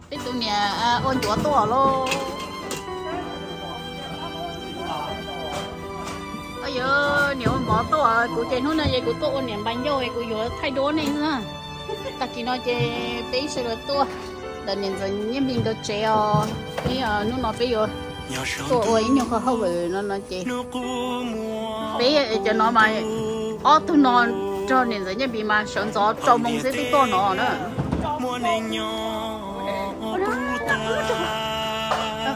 cái tụi nhà ôn chúa to luôn bây giờ nếu bỏ to của trên hôm nay vậy của tôi niệm bánh rồi của vừa thay đổi này nữa ta chỉ nói chơi bé sẽ được to để nên rồi nhân viên được treo cái nó nói bây giờ tôi ơi nhiều khó hậu rồi nó nói chơi bé cho nó mà tôi nói cho nên rồi nhân viên mà sáng gió cho mông sẽ tiếp to nó nữa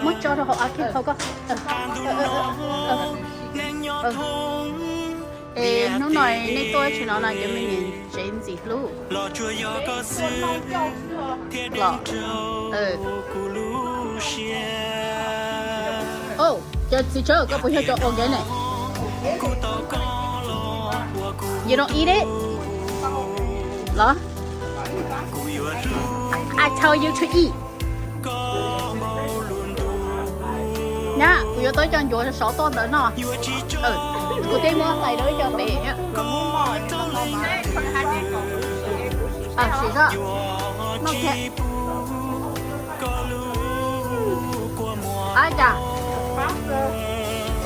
mất cho nó họ ăn cáiเขาก็nó nói nên tôi chỉ nói là cho mình nhìn trên gì luôn cho chị chơi có phải cho ông cái này you don't eat it đó I tell you to eat nhá cô tới cho anh chỗ sáu to nữa nó cô thấy mua tay đối cho bé nhá xí ra nó kẹt ai chả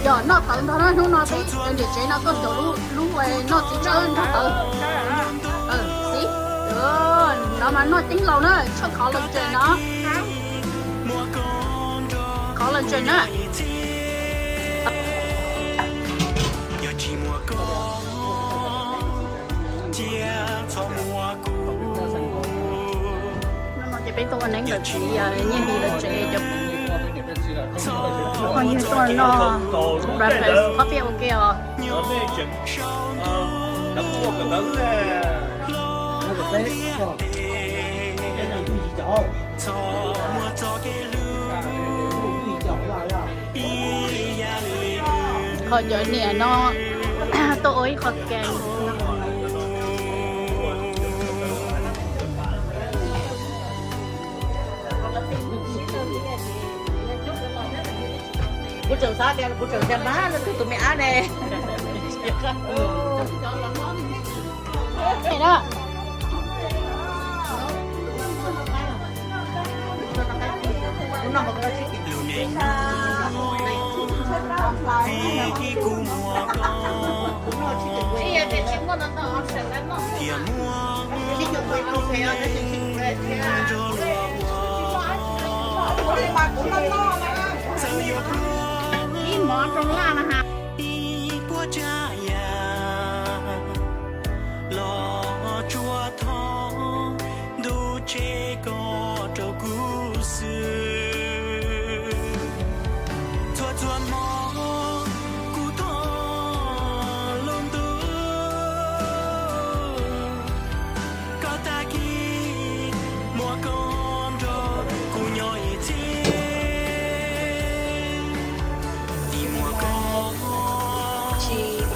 giờ nó thằng nó nó biết để chế nó có chỗ lú về nó chỉ chơi nó xí nó mà nó tính lâu nữa cho khó lần chơi nó khó lần chơi nữa nó chỉ biết tôi đánh được chỉ nhân đi được chơi cho còn như tôi nó breakfast coffee ok à khỏi giờ nè nó tôi khỏi kèn bữa trường sao đen bữa trường đen má nó tụi mẹ nè này đó nó một cái cái món trong la mà hả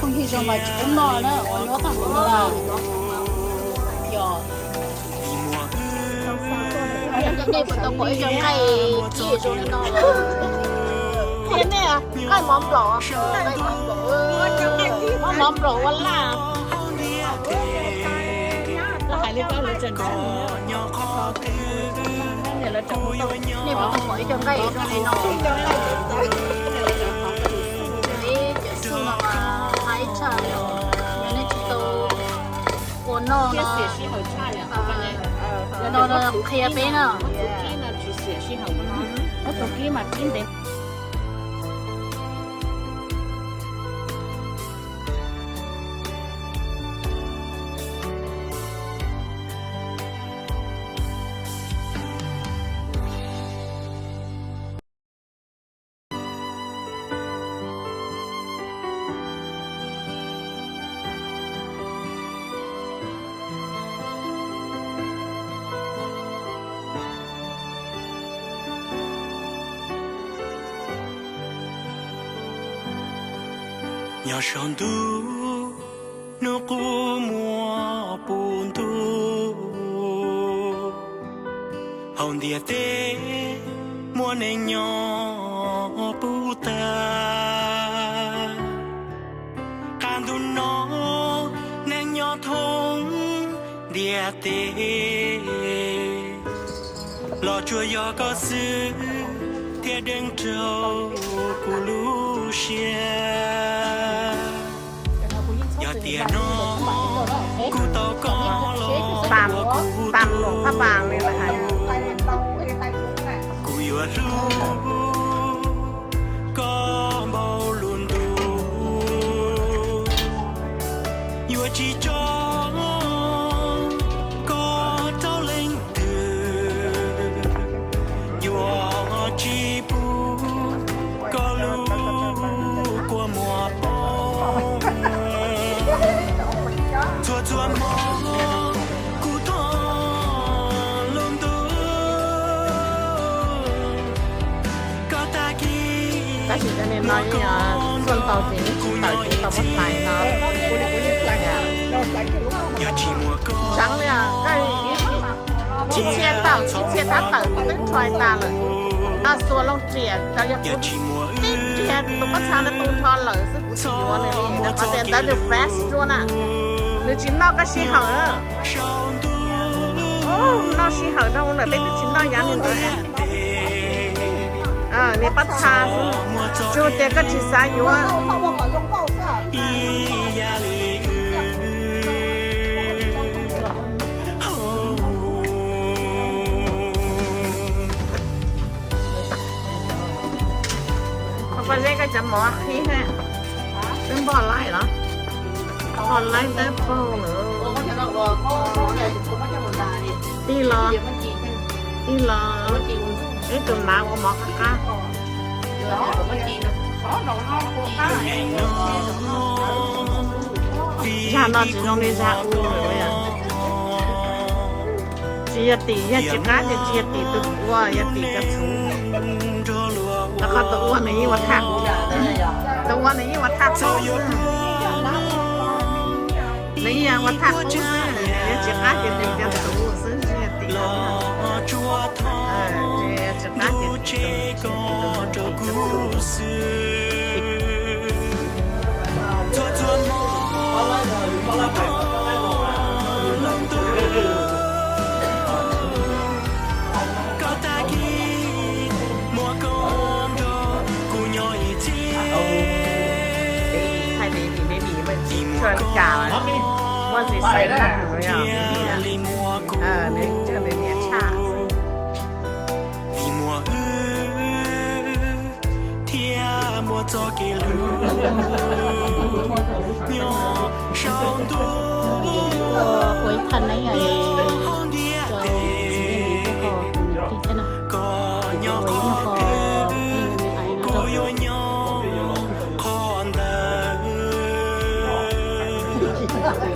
không thì cho mà chúng nó nữa nó thằng nó là giờ đây bọn tôi có trong cái gì rồi nó thế này à cái mắm rổ mắm rổ quá là phải liên quan đến trần này là trong này bọn tôi có trong cái rồi này nó nó kia bên nó nó kia mà kiếm đến nhà sông tu nó cũ mùa buồn tu hồng địa tê mùa này nhỏ bu ta can tu nó nàng nhỏ thong địa tê lo chua yo có xứ thế đừng trâu cù lu xia yo tiền nó cù tàu có lo ตามหลวงพระบางนี่แหละค่ะ cù yo lu có bao luôn đủ yo chỉ cho có trâu lên từ yo chỉ bu có lu qua mùa bóng chua chua mò cù thon luôn đủ có ta kia ก็ถึงจะเน้นน้อยเนี่ยส่วนเตาจีนเตาจีนเตาไทยเนาะ yo chỉ mùa có จังเลยอ่ะก็七千到7,300都เป็นทรายตาเลยอ่ะส่วนลงเจียเราอยาก yo พูด chỉ mùa นี่เจียตุ๊กตาและตุ้งทอนเลยซึ่งกูชิวเลยนี่แต่ประเด็นแต่เดี๋ยวแฟสจ้วนอ่ะหรือชิ้นนอกก็ชิ้นเหรอ sông tu โอ้นอกชิ้นเหรอเราเลยเป็นชิ้นนอกอย่างหนึ่งเลยนี่ปัตตาจูเจก็ชิ้นซ้ายอยู่อ่ะ 咿呀哩ประเทศก็จะหมอขี้แห้งซึ่งบอลไล่เหรอบอลไล่เต้โป้เหรอตีรอตีรอไอ้ตุ่มน้ำก็หมอก้า cha nó chỉ trong đi ra u rồi à chia tỷ ya chỉ cá thì chia tỷ từ qua ya tỷ cái số nó không từ qua này mà thằng từ qua này mà thằng số này ya mà thằng số ya chỉ cá thì tỷ cái số số chia tỷ chia chỉ cá thì thay vì thì baby mình chơi cảว่าสิใส่ได้ไม่เอาเนี่ยเจอเป็นเนี่ยชา vì mùa thia mùa cho kỳ lũ nhỏ sông tu cuối thân ấy rồi cho thì thế nào có nhỏ khó cô yo nhỏ con đời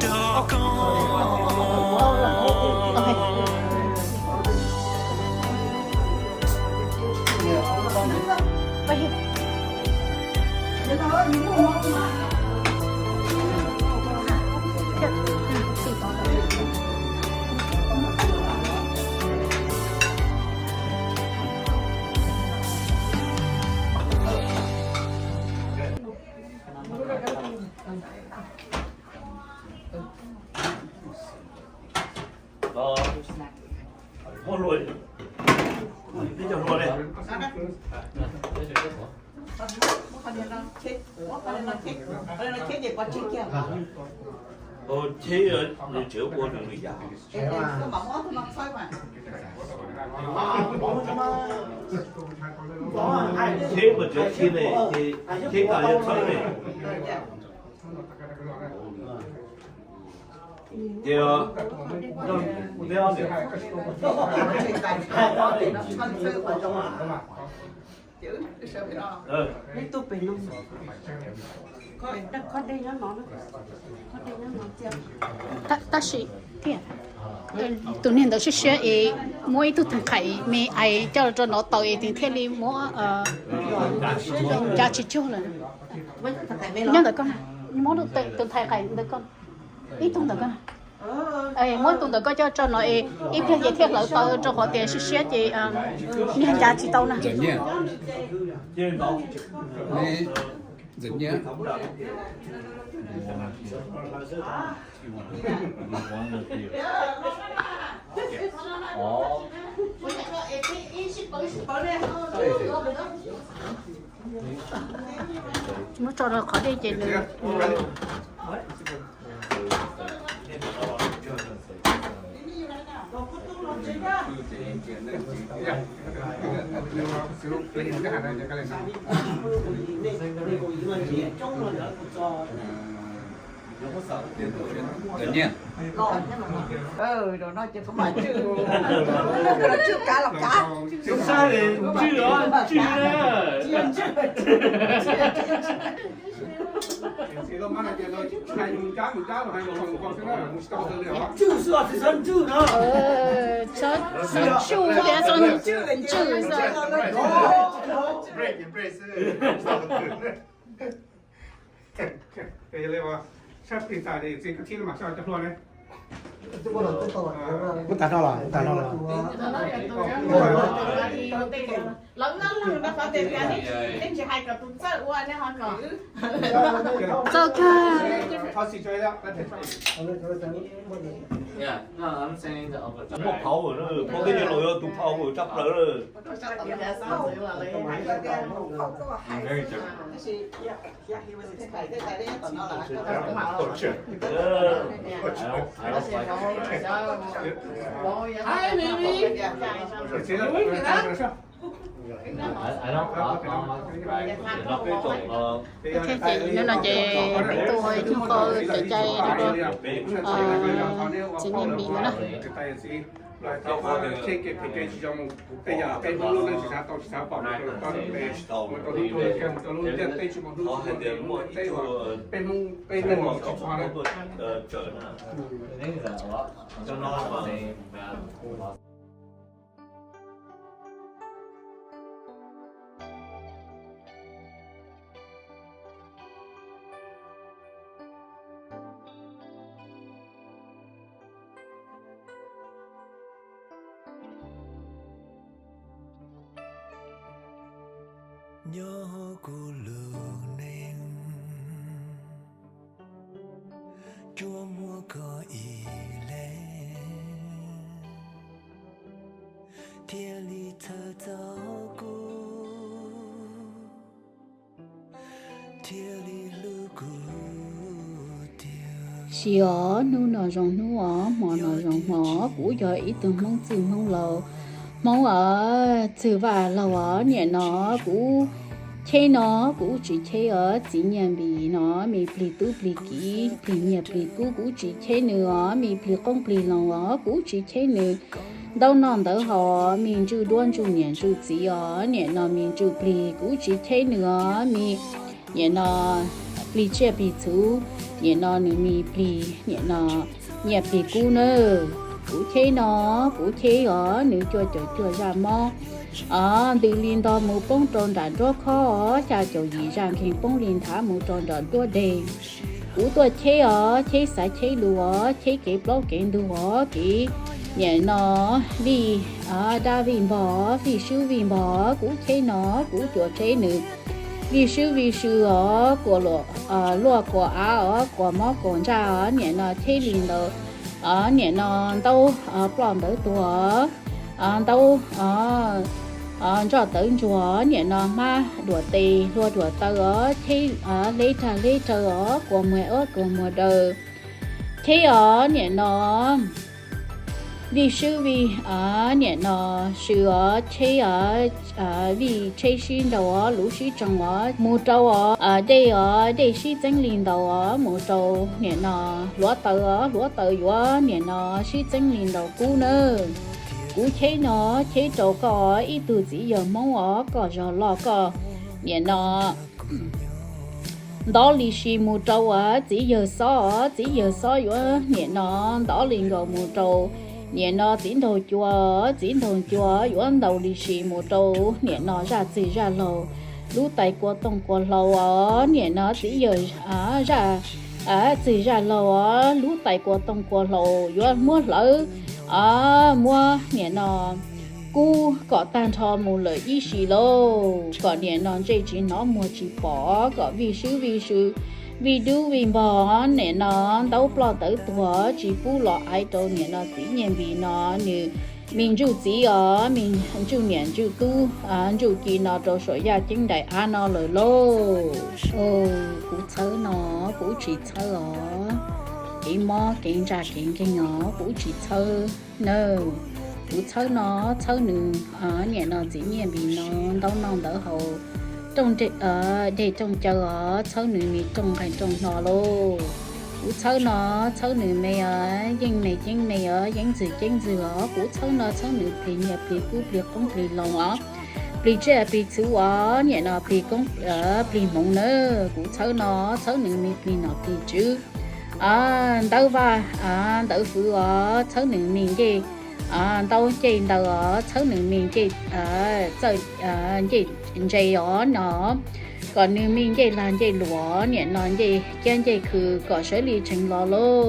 cho con mua rồi đi chợ rồi này chế ở để chữa buồn được người già chế mà chữa khi này thì chế cả nhân sống này Điều Điều tôi bị nông có đây nó nói chưa ta sĩ thiệt tụi nên đó sẽ ấy mỗi tụi thằng khải mẹ ai cho nó tàu ấy thì theo đi mỗi giá trị cho là nhưng được con mỗi tụi thằng khải được con ít tụi được con ấy mỗi tụi được có cho nó ấy ít theo gì theo lỡ tàu cho họ tiền sẽ gì nhưng giá trị tàu nè Dẫn nhé. Muốn cho nó khó đi chị nữa. Tự nhiên. Rồi nó chỉ có mà chưa Chưa cá lọc cá. Chúng ta thì chưa Chưa sửa thì dân chưa nữa. Sao chú bé son chú cái này là sắp thì tại để cái thiên mà sao chấp luôn đấy. Muốn tạt nó là, tạt nó là. Lần nó phải tiền ra đi, đến chỉ hai cái tụi sợ qua nên họ nói. Sao ca? Họ xì chơi đó, Yeah, no, I'm saying the opposite. một pháo rồi nó có cái như lối tụ pháo rồi chắc lỡ rồi I'm very different. Ai baby. I don't nó cái chỗ Thế chị nó là chị tôi chúng tôi chạy chạy đi rồi. Chị nhìn bị nữa đó. Rồi tao có cái package trong bây giờ cái món luôn chỉ tao chỉ bảo là tao để tôi cái tôi luôn nhận tay chỉ một lúc tay hoặc bên một chọn hoa đấy. trở cho nó nhớ cô lưu nên chúa mua có ý lên thiên lý thơ giáo cô thiên lý lưu cô Xíu nu nọ rong nu ó mò nọ rong mò cú giờ ý tưởng mong chữ mong lầu mong ở chữ và lầu ó nhẹ nó cú chế nó cú chỉ chế ở chỉ nhận bị nó mi pli tu pli kỹ pli nhẹ pli cú cú chỉ chế nữa mi pli công pli lòng ó cú chỉ chế nữa đâu non đâu họ mình chú đoan chú nhận chú chỉ ở nhẹ nó mình chú pli cú chỉ chế nữa mi nhẹ nó pli chế pli chú nhẹ nó nữa mi pli nhẹ nó nhẹ pli cú nữa cú chế ở nữa cho ra mò từ liên đó một bông tròn đàn rất khó cha chỗ gì rằng khi bông liên thả một tròn đàn tua đèn cú tua chế ở chế sải chế lúa chế cái block cái lúa cái nhẹ nó vì đa vì bỏ vì sư vì bỏ cú chế nó cú chỗ chế nữa vì sư ở của lúa của ở của mó của ra ở nhẹ nó chế liền đó ở nhẹ nó đâu plon tới tua đâu cho tới chùa nhẹ nó ma đùa tì đùa tơ ở thế lấy thờ ở của mùa đời thế ở nhẹ nó vì sư vì nhẹ nó sư ở thế ở vì thế xin đầu ở lũ sĩ trồng ở mùa trâu ở đây sĩ danh linh đầu ở mùa trâu nhẹ nó lúa tơ ở nhẹ nó sĩ danh linh đầu cũ nữa cú chế nó chế chỗ có ít từ chỉ giờ mong ở có giờ lo có nhẹ nó đó lì xì mù trâu á chỉ giờ xó nữa nhẹ nó đó liền rồi mù trâu nhẹ nó tiến đầu chùa nữa đầu lì xì mù trâu nhẹ nó ra chỉ ra lầu lú tay của tông của lầu á nhẹ nó chỉ giờ ra chỉ ra lầu á lú tay của tông của lầu nữa mua lỡ mua nhẹ nó cú có tan thò một lời ý xì lô có nhẹ nó dây chỉ nó mua chỉ bỏ có vì sư vì đu vì bỏ nhẹ nó đâu lo tới tuổi chỉ phụ lo ai đâu nhẹ nó chỉ nhận vì nó như mình chú chỉ ở mình chú niệm chú tu chú kỳ nó đồ sổ ya chính đại an nó lời lô cú thơ nó cú chỉ thơ ở cái mò cái trà cái nhỏ cú chỉ thơ nè cú thơ nó thơ nữ nhẹ nó chỉ nhẹ vì nó đâu non đỡ hậu trong để trong chờ ở thơ nữ mi trong hay trong nó lô cú thơ nó thơ nữ mày ở dân mày ở dân gì ở cú thơ nó thơ nữ thì nhẹ thì cú việc công thì lòng ở vì trẻ vì thứ ở nhẹ nó vì công ở vì mong nữa cú thơ nó thơ nữ mi vì nó vì chứ đâu và đâu phụ ở thơ nữ mình gì đâu chơi đâu ở thơ nữ mình gì chơi chơi ở nó còn nếu mình chơi làm chơi lúa nhẹ nó chơi chân chơiคือcó sẽ đi trình lò lô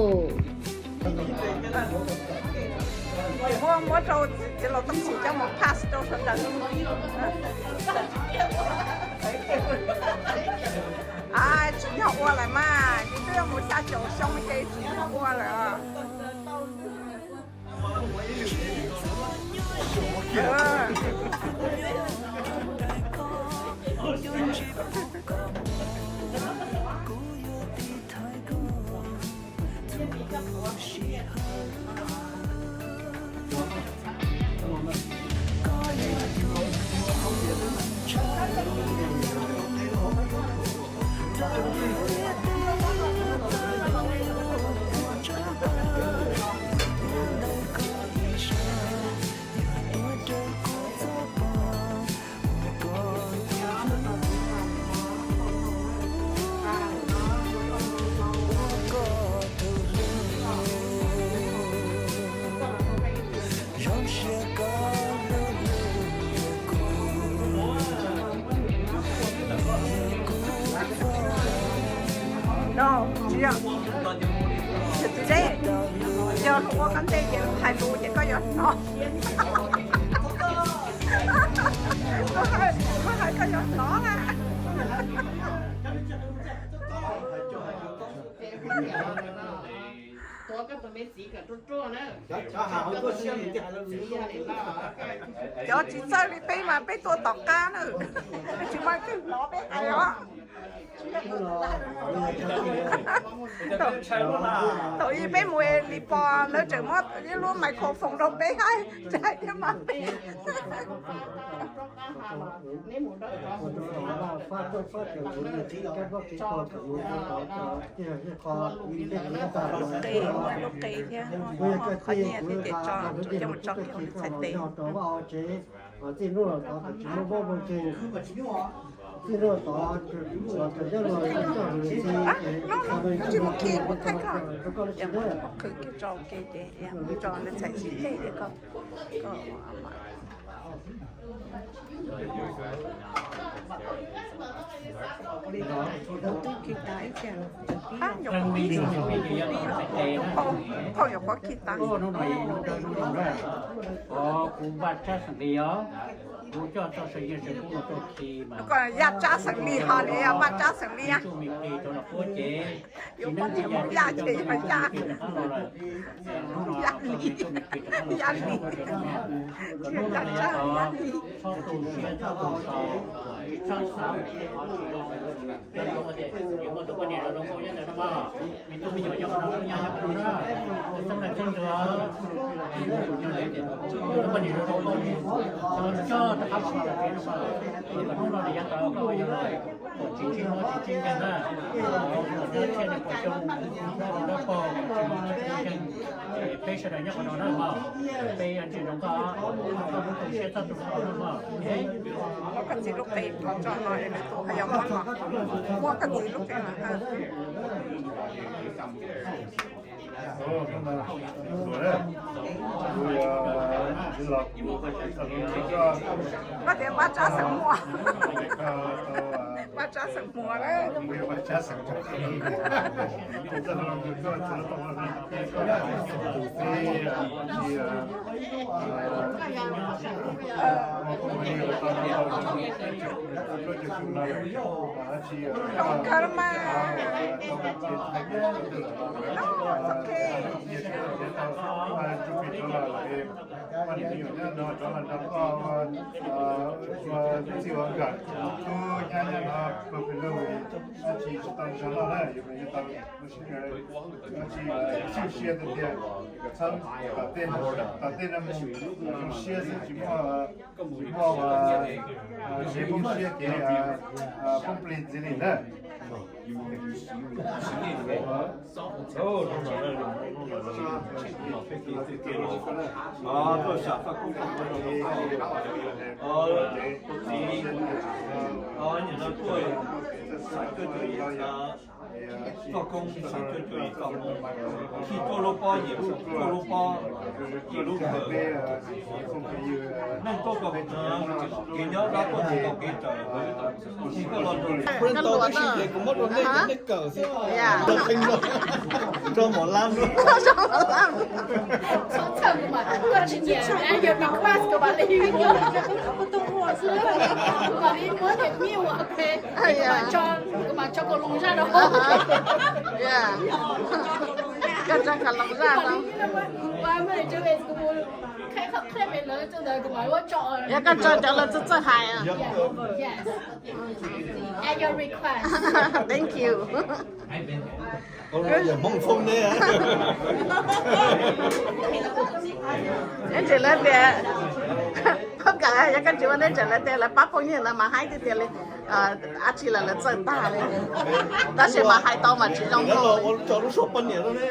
mua trâu thìเราต้องฉีดเจ้าหมอกพาสโตสันดัง主要我来嘛，你这样没下酒，香给主要我了。No， 只要这，要我跟这件太多，一個人攞，我係個人攞啦。ตัวก็ต้องไม่สีกับตัวๆนะ 有幾隻你俾埋俾多獨家呢？全部都攞俾係我。tụi y bé mùi đi bò lỡ chừng mất cái luôn mày khổ phồng đồng bé hay chạy cái mà lúc kỳ nha khỏi nhẹ thì để cho một cho cái sạch tiền nó chỉ một kia một thay con em một cái trò cái để em trò nó chạy gì để con đầu tư kỳ tái chàng nhục không nhục có kỳ tái cũng bắt cha sản lý đó cũng cho sinh viên sẽ cũng một kỳ mà còn giáp cha sản lý họ đấy bắt cha sản lý chú mình đi cho nó phối chế dùng con gì muốn gia trị mà cha gia lý gia lý chuyện gia cha gia lý sau tù xuyên sau tù sò sau sáuแล้วเราก็จะอยู่บนตัวเนี่ยเราก็ยังจะว่ามีตัวมีอยู่อย่างนั้นอย่างนั้นนะสำหรับเช่นตัวแล้วก็เนี่ยเราก็就他跑到别的话，你把弄到的养到个养来，我今天干那，我这天的过中，我这包今天背上来养到那嘛，背上这种个，他们都写上都好了嘛，我个字碌地講咗耐，你都係有乜嘛？我個字碌地嘛我哋bắt cha成魔，bắt cha成魔咧。Don't karma. No, it's okay.做工就注意做工，去做萝卜也做萝卜，也如何？那做个给鸟拉过去都给着，一个老多。 Nó lụa đó. Hả? Dạ. Cho một lam luôn. Cho một lam. Sống thật mà. Con chỉ nhớ anh giờ mình class của bạn đi. Mà đi muốn thì nhiều ok. Mà cho cô lùng ra đâu. Dạ. Cho cả lùng ra đâu. Ba mươi cho về cô khai khắp khai về lớn cho đời của mọi người chọn. Dạ con cho là rất hài à. Yes. At your request. Thank you. Giờ mong phong đấy à. Em chỉ lên để không cả các chú anh chỉ lên để là bắt phong như là mà hai cái là à chỉ là chân ta đấy. Đó là mà hai tao mà chỉ trong thôi. Cho nó số phân nhiều đấy.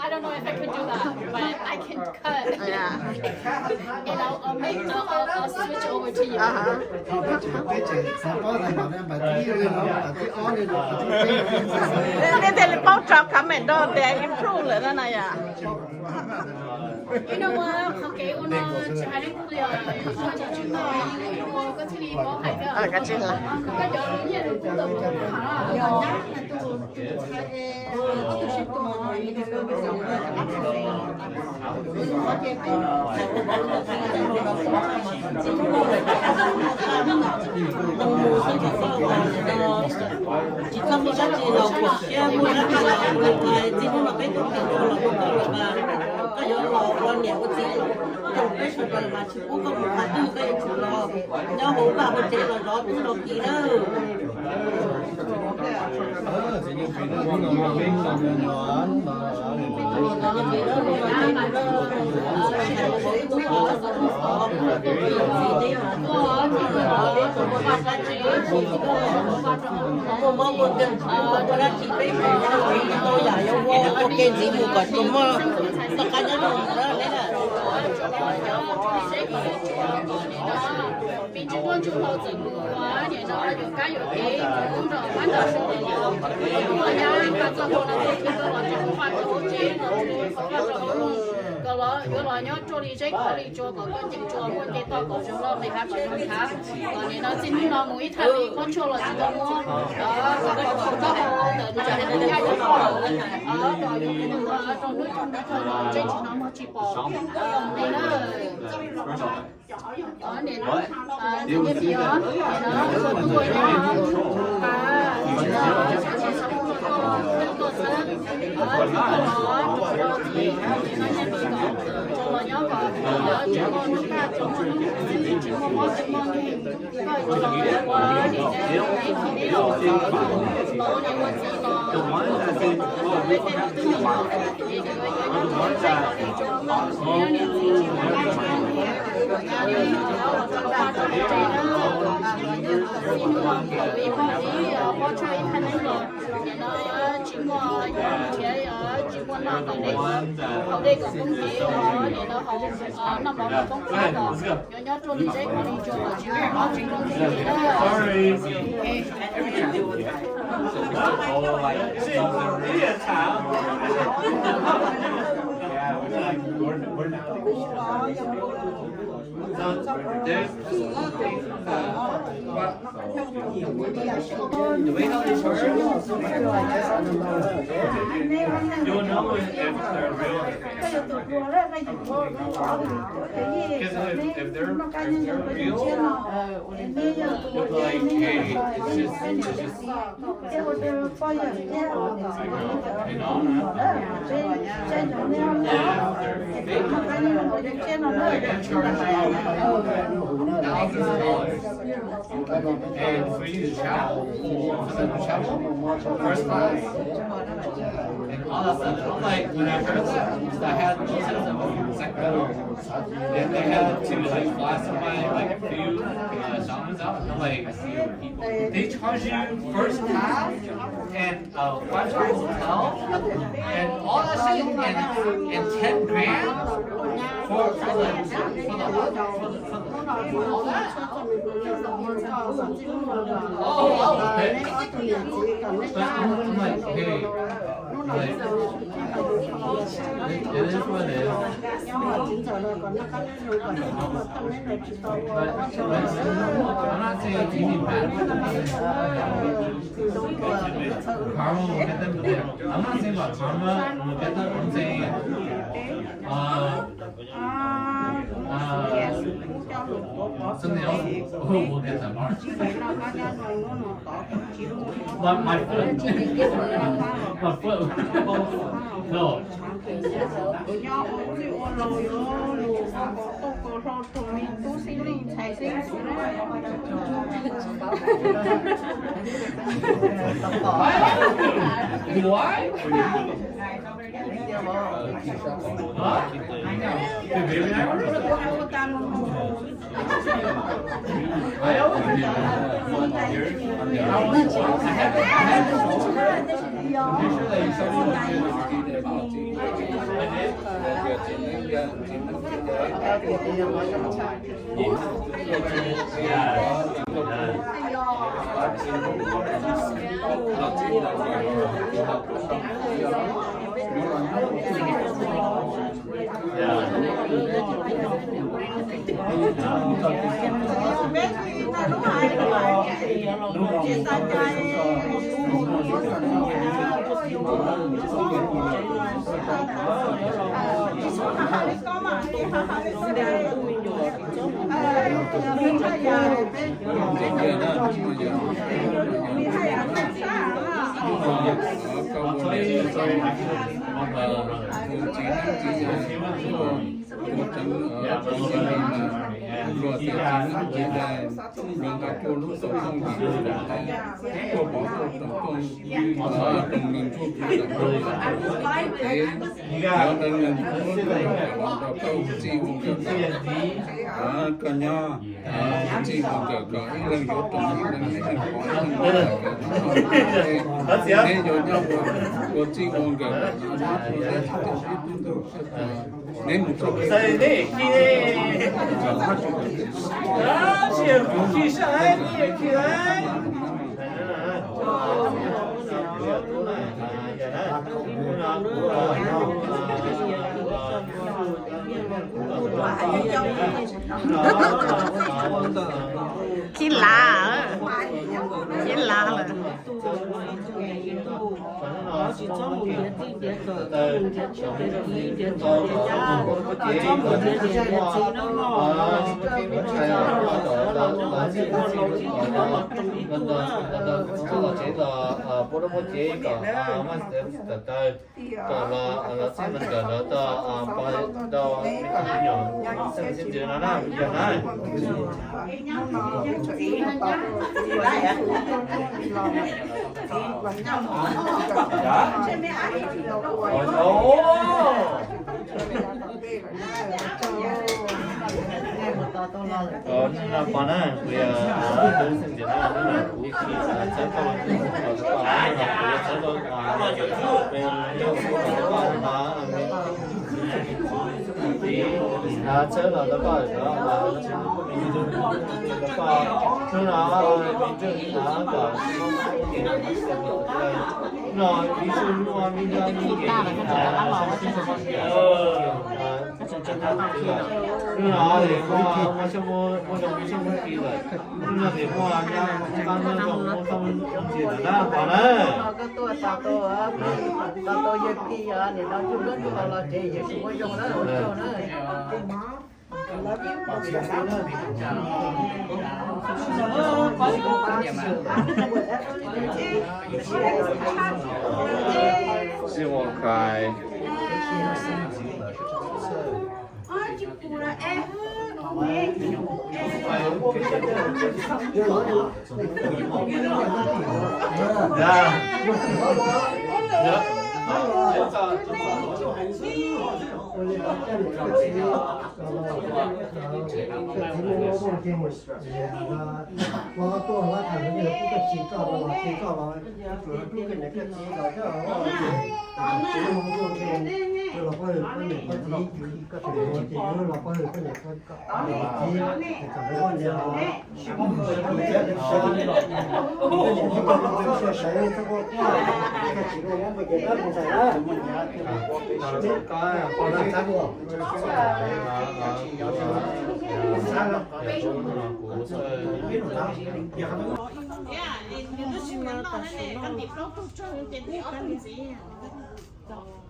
I don't know if I can do that, but I can cut. Yeah. And I'll make I'll switch over to you. They bao trọc comment đó để improve lại đó này à. You know what? Okay, 오늘 잘했고요. 이거 끝이 뭐 할까? 아, 같이 해. 그러니까 여름에는 또 가라. Chỉ không có giá trị nào của xe mua ra thì là chỉ không là cái công việc của là cái đó là quan niệm của chị trong cái sự cần mà chị cũng không phải tư cái chủ lo nhau hổ bà của chị là đó cũng là kỳ đó cô mong một đêm cô đã chỉ biết tôi là yêu cô ok gì một cái cô mơ tất cả những đó đấy là vì chúng tôi chủ hậu整个年呢有该有给工作完的时候呢，我家把这后呢这个我这话这后这呢，个了有了鸟做哩这可以做个跟进做问题到个就了没法去弄它，个年呢今天呢每一台里我做了这个么，这个口罩的这个人家就好了，个有那个种那种那个这几年么去包，你呢？ở nền điều gì đó nó rồi tôi nó hậu đây có công ty ở để nó hậu nằm ở công ty đó nhớ cho đi dây của đi cho ở chứ nó chỉ công ty đó there's the way how this works, you'll know if they're real. Because if they're real, you'll be like, hey, it's just and for you to travel, first class, and all that stuff. I'm like, when I heard that, I had Sacramento, and they had to like fly somebody like a few shamans out. I'm like, they charge you first class and 5-star hotel and all that shit and 10 grand for all that. Oh, okay. But I'm like, hey, like, it is what it is. But I'm not saying anything bad about them. Karma will get them there. I'm not saying about karma will get them. I'm saying something else will get them. My foot. My foot. No. Why? Huh? The baby never? I Chín lá chín lá rồi thì mua cho mua đồng cho mua kỳ rồi mua thì mua nha con mua đồng mua không gì là đó còn đấy cái tôi tao tôi giật đi à thì nó chung rất là là chị giờ chúng có dùng đó rồi cho nó希望开。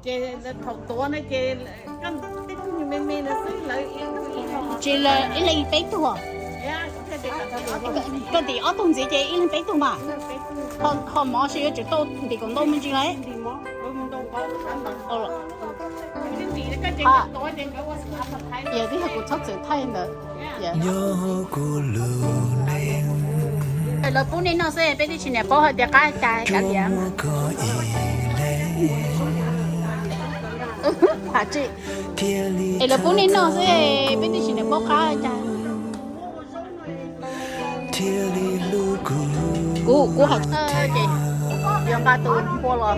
chị thọc tua này chị cái mình là xí lại chị là ý là bé tua cái gì ở trong gì chị ý là bé tua mà họ mỏ xíu chỉ tô thì còn tô mình chỉ lấy giờ thì học của sự thay nữa là bún nên nó sẽ bé đi xin nhà bố hơi đẹp cái gì hả chị là bún nên nó sẽ bé đi xin nhà bố cái cô học chị dùng ba tuần qua rồi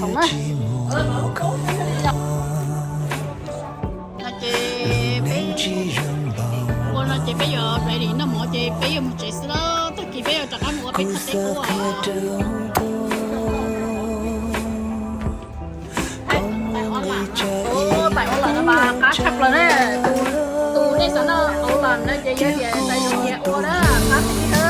xong á là chị bé cô là chị bây giờ vậy thì nó mở chị bây giờ một chị đó tất kỳ bây giờ chắc ăn một cái thật đấy cô bài ôn lại nó bà cá chặt rồi đấy tù đi sao nó ôn làm nó chơi chơi về tay dùng về ôn đó cá gì đó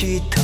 chỉ